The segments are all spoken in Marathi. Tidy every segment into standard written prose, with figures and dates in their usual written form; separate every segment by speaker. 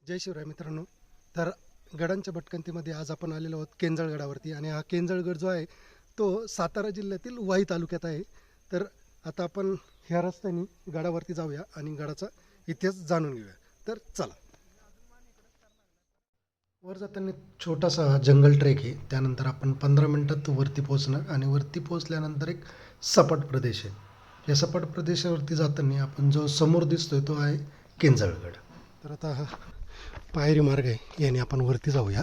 Speaker 1: जय शिवराय मित्रांनो. तर गडांच्या भटकंतीमध्ये आज आपण आलेलो आहोत केंजळगडावरती आणि हा केंजळगड जो आहे तो सातारा जिल्ह्यातील वाई तालुक्यात आहे. तर आता आपण ह्या रस्त्याने गडावरती जाऊया आणि गडाचा इतिहास जाणून घेऊया. तर चला. वर जाताना छोटासा जंगल ट्रेक आहे, त्यानंतर आपण 15 मिनिटात वरती पोहोचणार आणि वरती पोहोचल्यानंतर एक सपाट प्रदेश आहे. या सपाट प्रदेशावरती जाताना आपण जो समोर दिसतोय तो आहे केंजळगड. तर आता हा पायरी मार्ग आहे, याने आपण वरती जाऊया.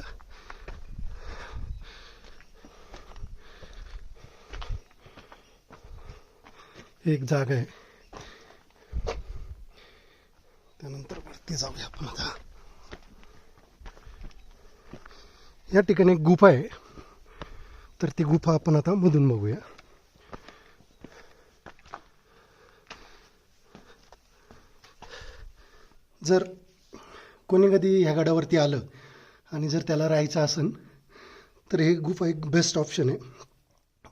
Speaker 1: एक जागा आहे, त्यानंतर वरती जाऊया आपण. आता या ठिकाणी एक गुफा आहे, तर ती गुफा आपण आता मधून बघूया. जर कोणी कधी ह्या गडावरती आलं आणि जर त्याला राहायचं असेल तर हे गुफा एक बेस्ट ऑप्शन आहे.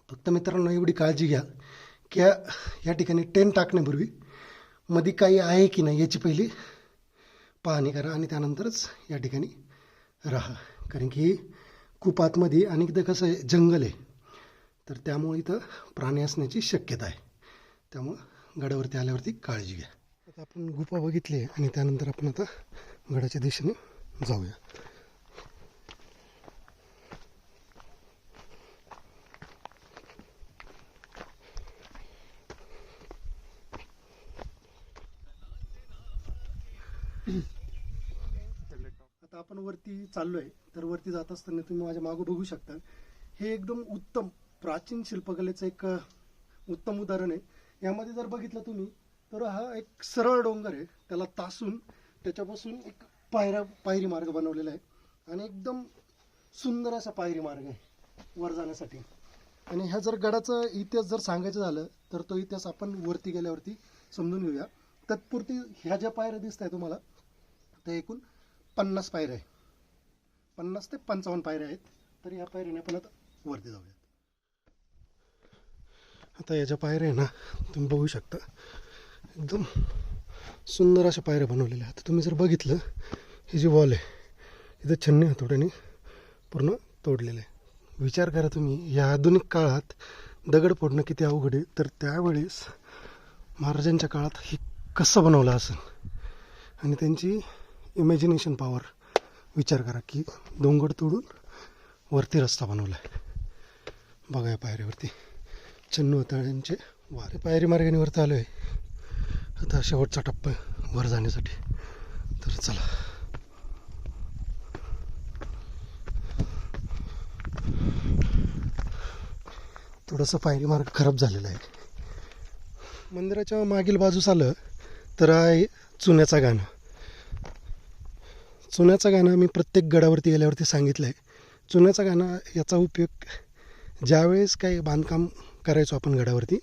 Speaker 1: फक्त मित्रांनो एवढी काळजी घ्या की या ठिकाणी टेंट टाकण्यापूर्वी मध्ये काही आहे की नाही याची पहिली पाहणी करा आणि त्यानंतरच या ठिकाणी राहा. कारण की खूप आतमध्ये आणि इथं कसं आहे, जंगल आहे, तर त्यामुळे इथं प्राणी असण्याची शक्यता आहे. त्यामुळं गडावरती आल्यावरती काळजी घ्या. आता आपण गुफा बघितली आहे आणि त्यानंतर आपण आता गडाच्या दिशेने जाऊया. आता आपण वरती चाललोय, तर वरती जात असताना तुम्ही माझ्या मागं बघू शकता. हे एकदम उत्तम प्राचीन शिल्पकलेचं एक उत्तम उदाहरण आहे. यामध्ये जर बघितलं तुम्ही तर हा एक सरळ डोंगर आहे, त्याला तासून त्याच्यापासून एक पायरी मार्ग बनवलेला आहे आणि एकदम सुंदर असा पायरी मार्ग आहे वर जाण्यासाठी. आणि ह्या जर गडाचा इतिहास जर सांगायचं झालं तर तो इतिहास आपण वरती गेल्यावरती समजून घेऊया. तत्पुरती ह्या ज्या पायऱ्या दिसत आहे तुम्हाला, त्या एकूण 50 पायऱ्या आहे, 50 ते 55 पायऱ्या आहेत. तर या पायऱ्याने आपण आता वरती जाऊयात. आता या ज्या पायऱ्या आहे ना, तुम्ही बघू शकता एकदम सुंदर अशा पायऱ्या बनवलेल्या आहेत. तुम्ही जर बघितलं, ही जी वॉल आहे इथं छन्नी हातोड्याने पूर्ण तोडलेलं आहे. विचार करा तुम्ही, या आधुनिक काळात दगड फोडणं किती अवघड आहे, तर त्यावेळेस महाराजांच्या काळात हे कसं बनवलं असेल. आणि त्यांची इमॅजिनेशन पॉवर विचार करा की डोंगर तोडून वरती रस्ता बनवला आहे. बघा या पायऱ्यावरती चन्नू हाताळ्यांचे वारे. पायरी मार्गाने वरती आलो आहे. आता शेवटचा टप्पा वर जाण्यासाठी. तर चला. थोडंसं पायरी मार्ग खराब झालेला आहे. मंदिराच्या मागील बाजूस आलं तर आहे चुन्याचा गाणं. चुन्याचा गाणं मी प्रत्येक गडावरती गेल्यावरती सांगितलं आहे. चुन्याचा गाणं याचा उपयोग ज्यावेळेस काही बांधकाम करायचो आपण गडावरती,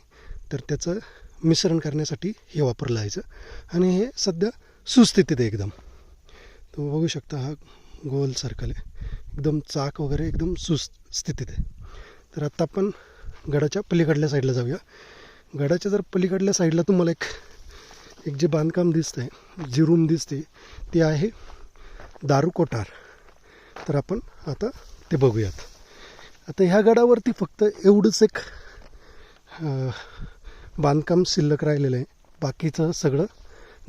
Speaker 1: तर त्याचं मिश्रण करण्यासाठी हे वापरलं जायचं. आणि हे सध्या सुस्थितीत आहे एकदम. तुम्ही बघू शकता, हा गोल सर्कल आहे, एकदम चाक वगैरे एकदम सुस्थितीत आहे. तर आत्ता आपण गडाच्या पलीकडल्या साईडला जाऊया. गडाच्या जर पलीकडल्या साईडला तुम्हाला एक जे बांधकाम दिसतं आहे, जी रूम दिसते, ती आहे दारू कोठार. तर आपण आता ते बघूयात. आता ह्या गडावरती फक्त एवढंच एक बांधकाम शिल्लक राहिलेलं आहे, बाकीचं सगळं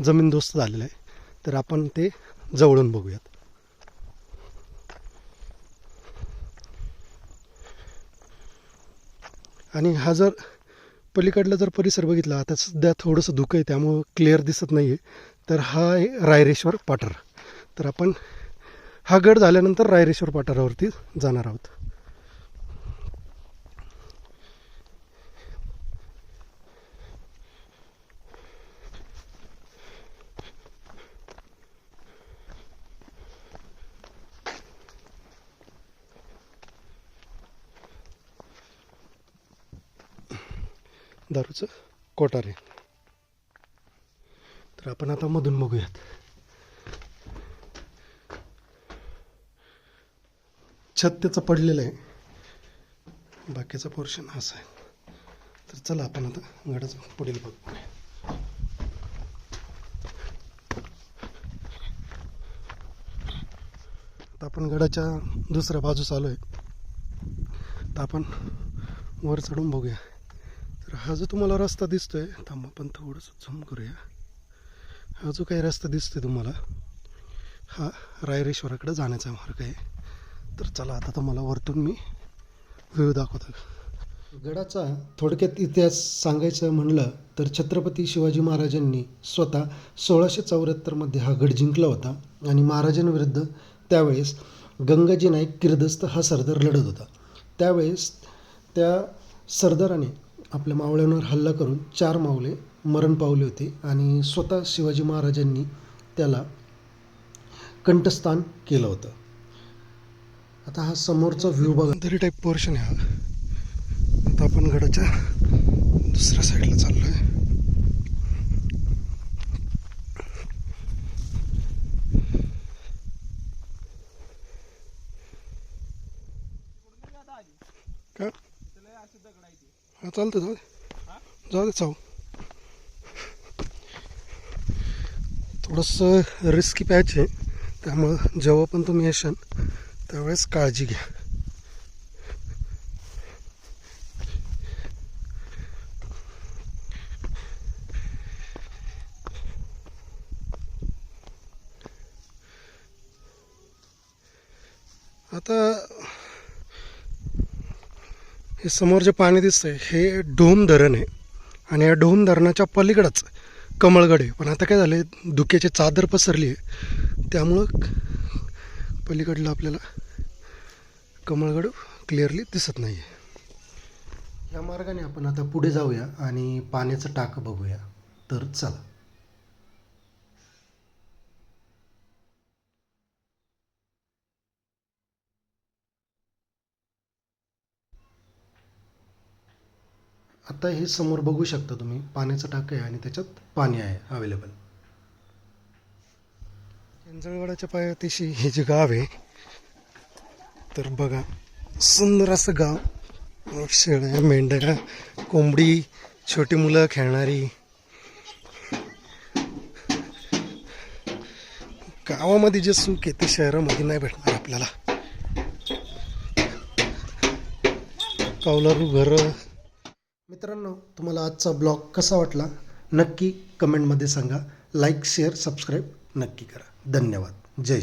Speaker 1: जमीनदोस्त झालेलं आहे. तर आपण ते जवळून बघूयात. आणि हा जर पलीकडला जर परिसर बघितला, आता सध्या थोडंसं धुकं आहे त्यामुळं क्लिअर दिसत नाही आहे. तर हा आहे रायरेश्वर पठार. तर आपण हा गड झाल्यानंतर रायरेश्वर पठारावरती जाणार आहोत. दारूचं कोठार आहे. तर आपण आता मधून बघूयात. छत त्याचं पडलेलं आहे, बाकीचा पोर्शन असा आहे. तर चला आपण आता गडाचं पुढील बघूया. आता आपण गडाच्या दुसऱ्या बाजूस आलो आहे. तर आपण वर चढून बघूया. तर हा जो तुम्हाला रस्ता दिसतोय, थांबा आपण थोडंसं झूम करूया. हा जो काही रस्ता दिसतोय तुम्हाला, हा रायरेश्वराकडे जाण्याचा मार्ग आहे. तर चला आता तुम्हाला वरतून मी व्ह्यू दाखवतो. गडाचा थोडक्यात इतिहास सांगायचं म्हणलं तर छत्रपती शिवाजी महाराजांनी स्वतः 1674मध्ये हा गड जिंकला होता आणि महाराजांविरुद्ध त्यावेळेस गंगाजी नाईक किर्दस्त हा सरदार लढत होता. त्यावेळेस त्या सरदाराने आपल्या मावळ्यांवर हल्ला करून 4 मावळे मरण पावले होते आणि स्वतः शिवाजी महाराजांनी त्याला कंठस्थान केलं होतं. आता हा समोरचा व्ह्यू बघा, दरी टाईप पोर्शन आहे हा. आता आपण गडाच्या दुसऱ्या साईडला चाललो आहे. का हा चालतं, जाऊ दे जाऊ दे चाव. थोडंसं रिस्की पॅच आहे, त्यामुळं जेव्हा पण तुम्ही येशाल त्यावेळेस काळजी घ्या. आता हे समोर जे पाणी दिसतंय हे ढोम धरण आहे आणि या ढोम धरणाच्या पलीकडंच कमळगड आहे. पण आता काय झालं आहे, धुक्याची चादर पसरली आहे, त्यामुळं पलीकडलं आपल्याला कमळगड क्लिअरली दिसत नाही आहे. या मार्गाने आपण आता पुढे जाऊया आणि पाण्याचं टाकं बघूया. तर चला. आता हे समोर बघू शकता तुम्ही, पाण्याचं टाकं आहे आणि त्याच्यात पाणी आहे अवेलेबल. केंजळगडाच्या पायथ्याशी हे जे गाव आहे, तर बघा सुंदर असं गाव. शेळ्या, मेंढ्या, कोंबडी, छोटी मुलं खेळणारी. गावामध्ये जे सुख आहे ते शहरामध्ये नाही भेटणार आपल्याला. कौलारू घरं. मित्रांनो, तुम्हाला आजचा ब्लॉग कसा वाटला नक्की कमेंटमध्ये सांगा. लाईक, शेअर, सबस्क्राईब नक्की करा. धन्यवाद. जय